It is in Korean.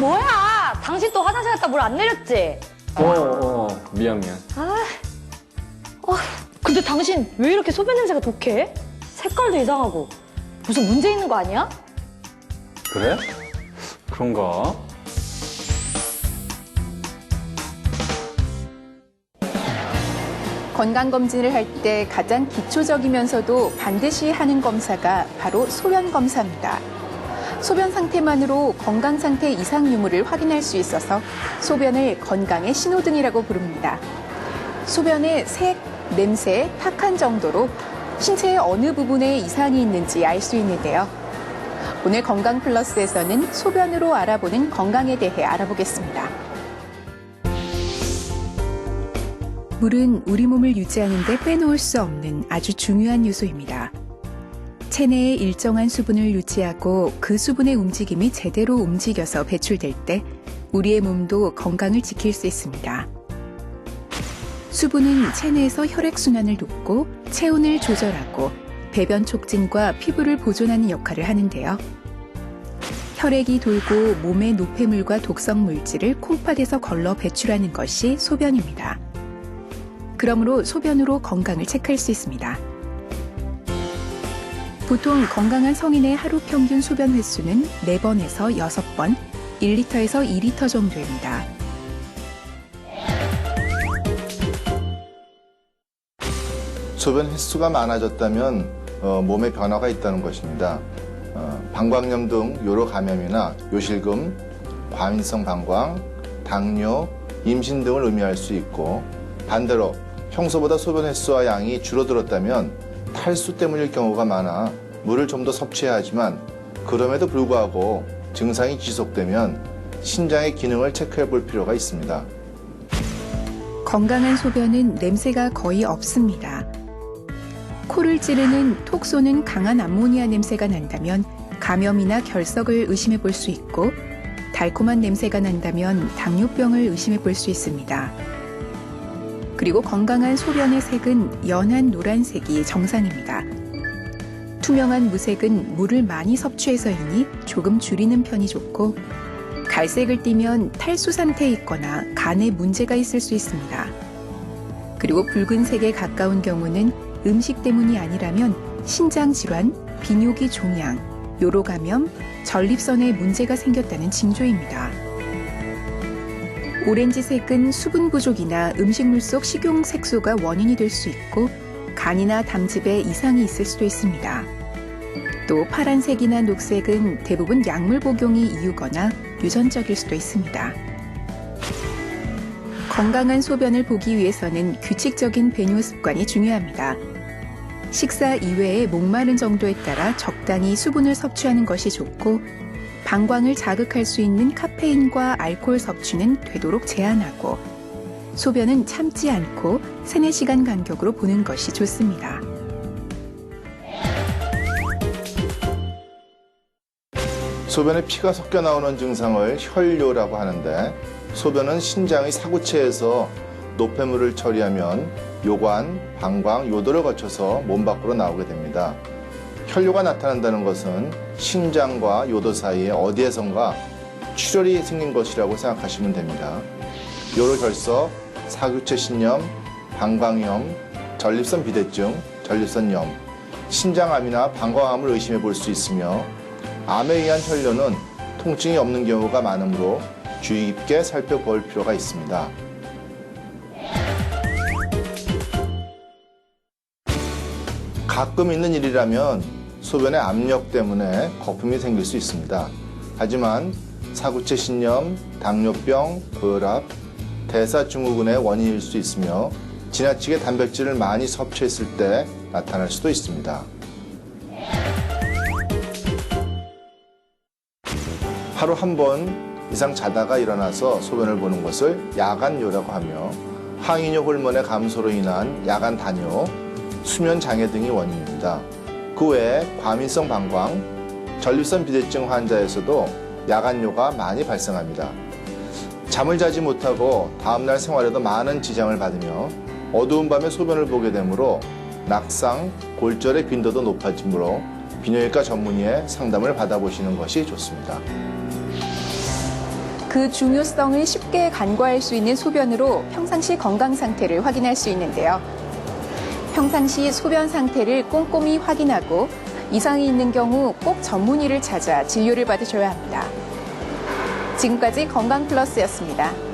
뭐야? 당신 또 화장실 갔다 물 안 내렸지? 미안. 근데 당신 왜 이렇게 소변 냄새가 독해? 색깔도 이상하고. 무슨 문제 있는 거 아니야? 그래? 그런가? 건강검진을 할 때 가장 기초적이면서도 반드시 하는 검사가 바로 소변 검사입니다. 소변 상태만으로 건강 상태 이상 유무를 확인할 수 있어서 소변을 건강의 신호등이라고 부릅니다. 소변의 색, 냄새, 탁한 정도로 신체의 어느 부분에 이상이 있는지 알 수 있는데요. 오늘 건강플러스에서는 소변으로 알아보는 건강에 대해 알아보겠습니다. 물은 우리 몸을 유지하는 데 빼놓을 수 없는 아주 중요한 요소입니다. 체내에 일정한 수분을 유지하고 그 수분의 움직임이 제대로 움직여서 배출될 때 우리의 몸도 건강을 지킬 수 있습니다. 수분은 체내에서 혈액순환을 돕고 체온을 조절하고 배변 촉진과 피부를 보존하는 역할을 하는데요. 혈액이 돌고 몸의 노폐물과 독성 물질을 콩팥에서 걸러 배출하는 것이 소변입니다. 그러므로 소변으로 건강을 체크할 수 있습니다. 보통 건강한 성인의 하루 평균 소변 횟수는 4번에서 6번, 1리터에서 2리터 정도입니다. 소변 횟수가 많아졌다면 몸에 변화가 있다는 것입니다. 방광염 등 요로 감염이나 요실금, 과민성 방광, 당뇨, 임신 등을 의미할 수 있고, 반대로 평소보다 소변 횟수와 양이 줄어들었다면 탈수 때문일 경우가 많아 물을 좀 더 섭취해야 하지만, 그럼에도 불구하고 증상이 지속되면 신장의 기능을 체크해 볼 필요가 있습니다. 건강한 소변은 냄새가 거의 없습니다. 코를 찌르는 톡 쏘는 강한 암모니아 냄새가 난다면 감염이나 결석을 의심해 볼 수 있고, 달콤한 냄새가 난다면 당뇨병을 의심해 볼 수 있습니다. 그리고 건강한 소변의 색은 연한 노란색이 정상입니다. 투명한 무색은 물을 많이 섭취해서이니 조금 줄이는 편이 좋고, 갈색을 띠면 탈수 상태에 있거나 간에 문제가 있을 수 있습니다. 그리고 붉은색에 가까운 경우는 음식 때문이 아니라면 신장 질환, 비뇨기 종양, 요로 감염, 전립선에 문제가 생겼다는 징조입니다. 오렌지색은 수분 부족이나 음식물 속 식용 색소가 원인이 될 수 있고, 간이나 담즙에 이상이 있을 수도 있습니다. 또 파란색이나 녹색은 대부분 약물 복용이 이유거나 유전적일 수도 있습니다. 건강한 소변을 보기 위해서는 규칙적인 배뇨 습관이 중요합니다. 식사 이외에 목마른 정도에 따라 적당히 수분을 섭취하는 것이 좋고, 방광을 자극할 수 있는 카페인과 알코올 섭취는 되도록 제한하고, 소변은 참지 않고 3-4시간 간격으로 보는 것이 좋습니다. 소변에 피가 섞여 나오는 증상을 혈뇨라고 하는데, 소변은 신장의 사구체에서 노폐물을 처리하면 요관, 방광, 요도를 거쳐서 몸 밖으로 나오게 됩니다. 혈뇨가 나타난다는 것은 신장과 요도 사이에 어디에선가 출혈이 생긴 것이라고 생각하시면 됩니다. 요로 결석, 사구체 신염, 방광염, 전립선 비대증, 전립선염, 신장암이나 방광암을 의심해 볼 수 있으며, 암에 의한 혈뇨는 통증이 없는 경우가 많으므로 주의 깊게 살펴볼 필요가 있습니다. 가끔 있는 일이라면 소변의 압력 때문에 거품이 생길 수 있습니다. 하지만 사구체 신염, 당뇨병, 고혈압, 대사증후군의 원인일 수 있으며, 지나치게 단백질을 많이 섭취했을 때 나타날 수도 있습니다. 하루 한 번 이상 자다가 일어나서 소변을 보는 것을 야간뇨라고 하며, 항이뇨 호르몬의 감소로 인한 야간 다뇨, 수면 장애 등이 원인입니다. 그 외에 과민성 방광, 전립선 비대증 환자에서도 야간뇨가 많이 발생합니다. 잠을 자지 못하고 다음날 생활에도 많은 지장을 받으며 어두운 밤에 소변을 보게 되므로 낙상, 골절의 빈도도 높아지므로 비뇨기과 전문의의 상담을 받아보시는 것이 좋습니다. 그 중요성을 쉽게 간과할 수 있는 소변으로 평상시 건강 상태를 확인할 수 있는데요. 평상시 소변 상태를 꼼꼼히 확인하고 이상이 있는 경우 꼭 전문의를 찾아 진료를 받으셔야 합니다. 지금까지 건강플러스였습니다.